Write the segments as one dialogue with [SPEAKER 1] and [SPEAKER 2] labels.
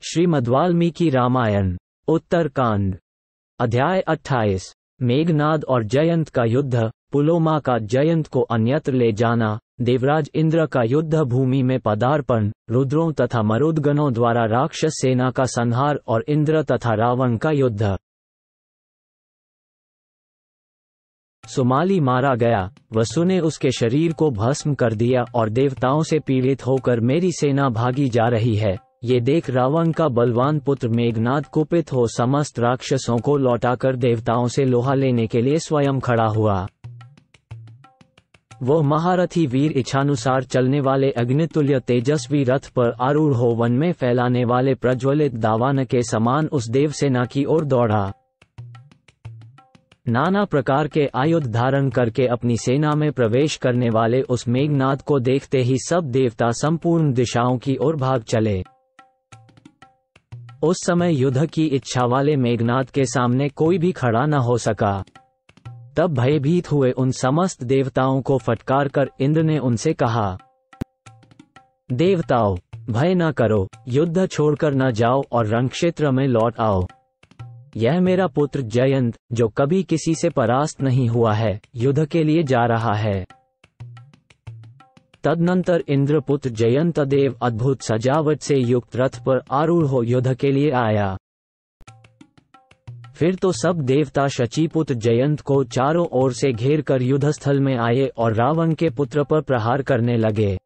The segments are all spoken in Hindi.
[SPEAKER 1] श्रीमद्वाल्मीकि रामायण उत्तरकांड अध्याय 28। मेघनाद और जयंत का युद्ध। पुलोमा का जयंत को अन्यत्र ले जाना। देवराज इंद्र का युद्ध भूमि में पदार्पण। रुद्रों तथा मरुदगणों द्वारा राक्षस सेना का संहार और इंद्र तथा रावण का युद्ध। सुमाली मारा गया। वसु ने उसके शरीर को भस्म कर दिया और देवताओं से पीड़ित होकर मेरी सेना भागी जा रही है। ये देख रावण का बलवान पुत्र मेघनाद कुपित हो समस्त राक्षसों को लौटाकर देवताओं से लोहा लेने के लिए स्वयं खड़ा हुआ। वो महारथी वीर इच्छानुसार चलने वाले अग्नितुल्य तेजस्वी रथ पर आरूढ़ हो वन में फैलाने वाले प्रज्वलित दावान के समान उस देवसेना की ओर दौड़ा। नाना प्रकार के आयुध धारण करके अपनी सेना में प्रवेश करने वाले उस मेघनाद को देखते ही सब देवता संपूर्ण दिशाओं की ओर भाग चले। उस समय युद्ध की इच्छा वाले मेघनाद के सामने कोई भी खड़ा न हो सका। तब भयभीत हुए उन समस्त देवताओं को फटकार कर इंद्र ने उनसे कहा, देवताओं, भय न करो, युद्ध छोड़कर न जाओ और रणक्षेत्र में लौट आओ। यह मेरा पुत्र जयंत, जो कभी किसी से परास्त नहीं हुआ है, युद्ध के लिए जा रहा है। तदनंतर इंद्रपुत्र जयंत देव अद्भुत सजावट से युक्त रथ पर आरूढ़ हो युद्ध के लिए आया। फिर तो सब देवता शचीपुत्र जयंत को चारों ओर से घेर कर युद्धस्थल में आए और रावण के पुत्र पर प्रहार करने लगे।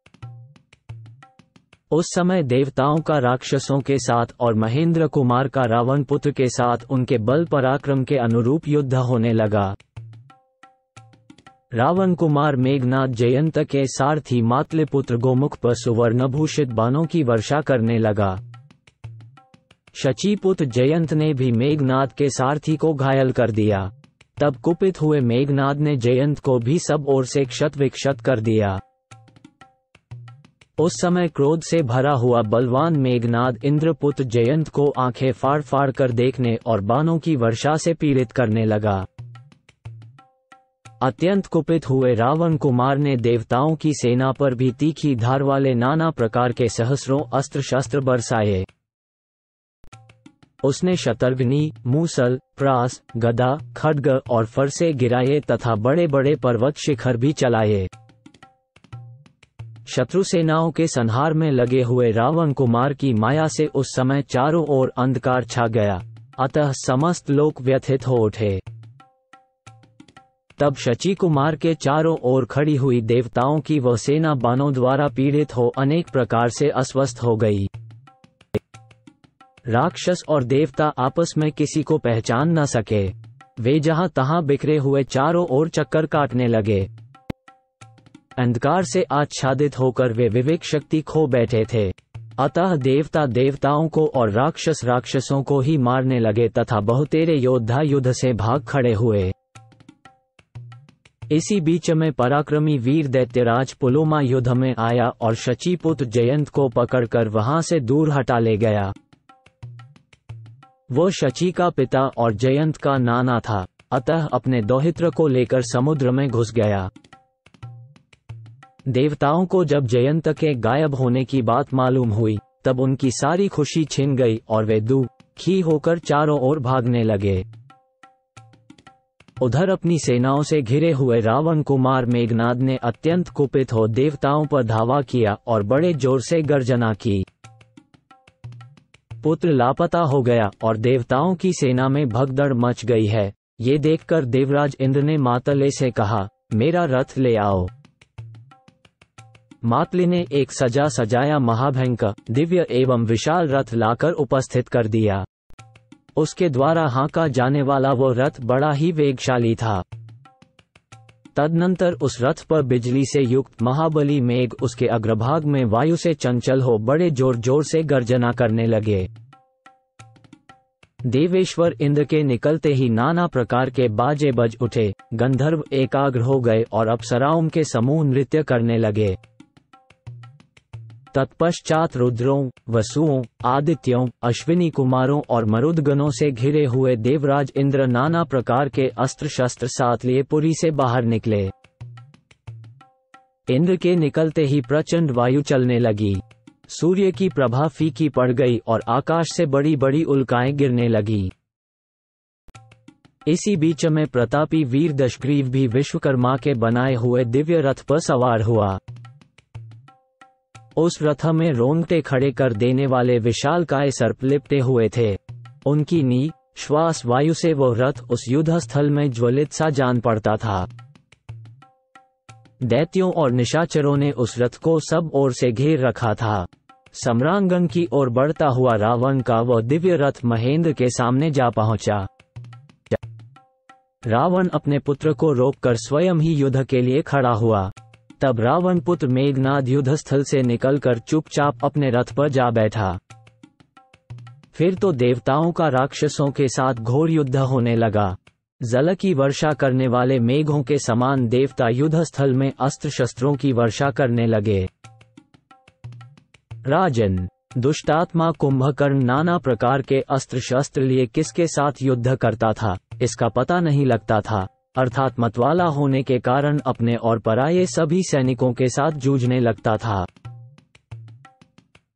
[SPEAKER 1] उस समय देवताओं का राक्षसों के साथ और महेंद्र कुमार का रावण पुत्र के साथ उनके बल पराक्रम के अनुरूप युद्ध होने लगा। रावण कुमार मेघनाद जयंत के सारथी मातलिपुत्र गोमुख पर सुवर्णभूषित बाणों की वर्षा करने लगा। शचीपुत्र जयंत ने भी मेघनाद के सारथी को घायल कर दिया। तब कुपित हुए मेघनाद ने जयंत को भी सब ओर से क्षत विक्षत कर दिया। उस समय क्रोध से भरा हुआ बलवान मेघनाद इंद्रपुत्र जयंत को आंखें फाड़ फाड़ कर देखने और बाणों की वर्षा से पीड़ित करने लगा। अत्यंत कुपित हुए रावण कुमार ने देवताओं की सेना पर भी तीखी धार वाले नाना प्रकार के सहस्रों अस्त्र शस्त्र बरसाए। उसने शतर्ग्नि, मूसल, प्रास, गदा, खड्ग और फरसे गिराए तथा बड़े बड़े पर्वत शिखर भी चलाए। शत्रु सेनाओं के संहार में लगे हुए रावण कुमार की माया से उस समय चारों ओर अंधकार छा गया, अतः समस्त लोक व्यथित हो उठे। तब शची कुमार के चारों ओर खड़ी हुई देवताओं की वह सेना बाणों द्वारा पीड़ित हो अनेक प्रकार से अस्वस्थ हो गई। राक्षस और देवता आपस में किसी को पहचान न सके। वे जहां तहां बिखरे हुए चारों ओर चक्कर काटने लगे। अंधकार से आच्छादित होकर वे विवेक शक्ति खो बैठे थे। अतः देवता देवताओं को और राक्षस राक्षसों को ही मारने लगे तथा बहुतेरे योद्धा युद्ध से भाग खड़े हुए। इसी बीच में पराक्रमी वीर दैत्यराज पुलोमा युद्ध में आया और शचीपुत्र जयंत को पकड़कर वहां से दूर हटा ले गया। वो शची का पिता और जयंत का नाना था, अतः अपने दौहित्र को लेकर समुद्र में घुस गया। देवताओं को जब जयंत के गायब होने की बात मालूम हुई, तब उनकी सारी खुशी छिन गई और वे दुखी होकर चारों ओर भागने लगे। उधर अपनी सेनाओं से घिरे हुए रावण कुमार मेघनाद ने अत्यंत कुपित हो देवताओं पर धावा किया और बड़े जोर से गर्जना की। पुत्र लापता हो गया और देवताओं की सेना में भगदड़ मच गई है। ये देखकर देवराज इंद्र ने मातले से कहा, मेरा रथ ले आओ। मातली ने एक सजा सजाया महाभयंकर दिव्य एवं विशाल रथ लाकर उपस्थित कर दिया। उसके द्वारा हाँका जाने वाला वो रथ बड़ा ही वेगशाली था। तदनंतर उस रथ पर बिजली से युक्त महाबली मेघ उसके अग्रभाग में वायु से चंचल हो बड़े जोर जोर से गर्जना करने लगे। देवेश्वर इंद्र के निकलते ही नाना प्रकार के बाजे बज उठे। गंधर्व एकाग्र हो गए और अप्सराओं के समूह नृत्य करने लगे। तत्पश्चात रुद्रों, वसुओं, आदित्यों, अश्विनी कुमारों और मरुदगणों से घिरे हुए देवराज इंद्र नाना प्रकार के अस्त्र शस्त्र साथ लिए पुरी से बाहर निकले। इंद्र के निकलते ही प्रचंड वायु चलने लगी। सूर्य की प्रभा फीकी पड़ गई और आकाश से बड़ी बड़ी उल्काएं गिरने लगी। इसी बीच में प्रतापी वीर दशग्रीव भी विश्वकर्मा के बनाए हुए दिव्य रथ पर सवार हुआ। उस रथ में रोंगटे खड़े कर देने वाले विशालकाय सर्प लिपटे हुए थे। उनकी नी श्वास वायु से वो रथ उस युद्ध स्थल में ज्वलित सा जान पड़ता था। दैत्यों और निशाचरों ने उस रथ को सब ओर से घेर रखा था। सम्रांगण की ओर बढ़ता हुआ रावण का वह दिव्य रथ महेंद्र के सामने जा पहुंचा। रावण अपने पुत्र को रोककर स्वयं ही युद्ध के लिए खड़ा हुआ। तब रावण पुत्र मेघनाद युद्ध स्थल से निकलकर चुपचाप अपने रथ पर जा बैठा। फिर तो देवताओं का राक्षसों के साथ घोर युद्ध होने लगा। जल की वर्षा करने वाले मेघों के समान देवता युद्ध स्थल में अस्त्र शस्त्रों की वर्षा करने लगे। राजन, दुष्टात्मा कुंभकर्ण नाना प्रकार के अस्त्र शस्त्र लिए किसके साथ युद्ध करता था, इसका पता नहीं लगता था। अर्थात मतवाला होने के कारण अपने और पराये सभी सैनिकों के साथ जूझने लगता था।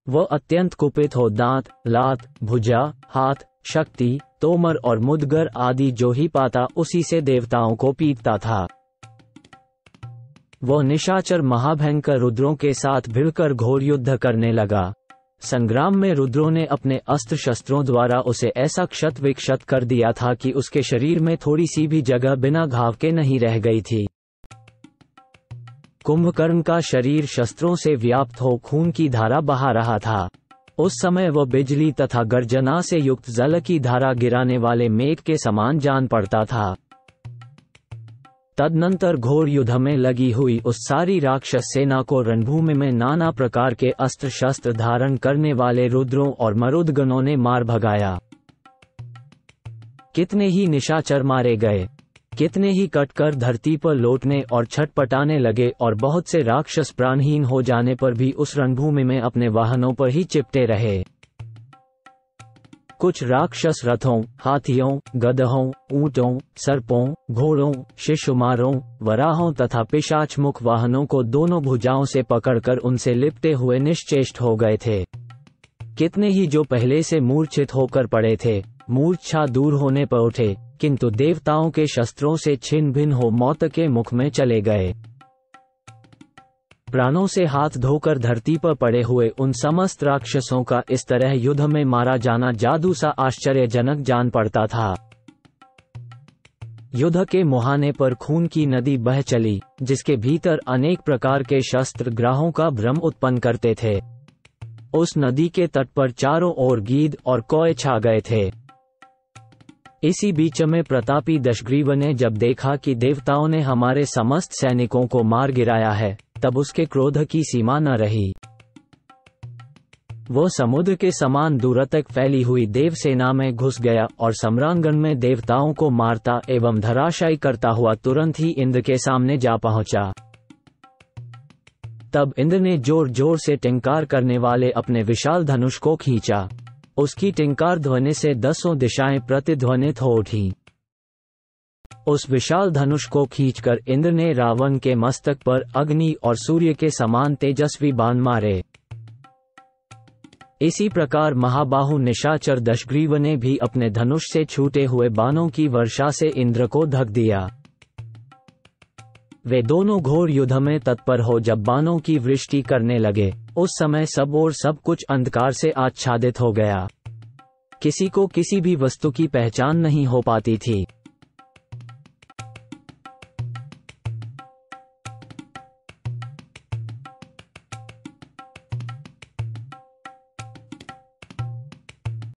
[SPEAKER 1] वह अत्यंत कुपित हो दांत, लात, भुजा, हाथ, शक्ति, तोमर और मुदगर आदि जो ही पाता उसी से देवताओं को पीटता था। वह निशाचर महाभयंकर रुद्रों के साथ भिड़कर घोर युद्ध करने लगा। संग्राम में रुद्रों ने अपने अस्त्र शस्त्रों द्वारा उसे ऐसा क्षत विक्षत कर दिया था कि उसके शरीर में थोड़ी सी भी जगह बिना घाव के नहीं रह गई थी। कुंभकर्ण का शरीर शस्त्रों से व्याप्त हो खून की धारा बहा रहा था। उस समय वह बिजली तथा गर्जना से युक्त जल की धारा गिराने वाले मेघ के समान जान पड़ता था। तदनंतर घोर युद्ध में लगी हुई उस सारी राक्षस सेना को रणभूमि में नाना प्रकार के अस्त्र शस्त्र धारण करने वाले रुद्रों और मरुदगणों ने मार भगाया। कितने ही निशाचर मारे गए, कितने ही कटकर धरती पर लौटने और छटपटाने लगे और बहुत से राक्षस प्राणहीन हो जाने पर भी उस रणभूमि में अपने वाहनों पर ही चिपटे रहे। कुछ राक्षस रथों, हाथियों, गधों, ऊंटों, सर्पों, घोड़ों, शिशुमारों, वराहों तथा पिशाचमुख वाहनों को दोनों भुजाओं से पकड़कर उनसे लिपटे हुए निश्चेष्ट हो गए थे। कितने ही जो पहले से मूर्छित होकर पड़े थे, मूर्छा दूर होने पर उठे, किंतु देवताओं के शस्त्रों से छिन्न भिन्न हो मौत के मुख में चले गए। प्राणों से हाथ धोकर धरती पर पड़े हुए उन समस्त राक्षसों का इस तरह युद्ध में मारा जाना जादू सा आश्चर्यजनक जान पड़ता था। युद्ध के मुहाने पर खून की नदी बह चली, जिसके भीतर अनेक प्रकार के शस्त्र ग्राहों का भ्रम उत्पन्न करते थे। उस नदी के तट पर चारों ओर गीद और कौए छा गए थे। इसी बीच में प्रतापी दशग्रीव ने जब देखा कि देवताओं ने हमारे समस्त सैनिकों को मार गिराया है, तब उसके क्रोध की सीमा न रही। वो समुद्र के समान दूर तक फैली हुई देवसेना में घुस गया और सम्रांगण में देवताओं को मारता एवं धराशायी करता हुआ तुरंत ही इंद्र के सामने जा पहुंचा। तब इंद्र ने जोर जोर से टिंकार करने वाले अपने विशाल धनुष को खींचा। उसकी टिंकार ध्वनि से दसों दिशाएं प्रतिध्वनित हो उठी। उस विशाल धनुष को खींचकर इंद्र ने रावण के मस्तक पर अग्नि और सूर्य के समान तेजस्वी बाण मारे। इसी प्रकार महाबाहु निशाचर दशग्रीव ने भी अपने धनुष से छूटे हुए बाणों की वर्षा से इंद्र को ढक दिया। वे दोनों घोर युद्ध में तत्पर हो जब बाणों की वृष्टि करने लगे, उस समय सब और सब कुछ अंधकार से आच्छादित हो गया। किसी को किसी भी वस्तु की पहचान नहीं हो पाती थी।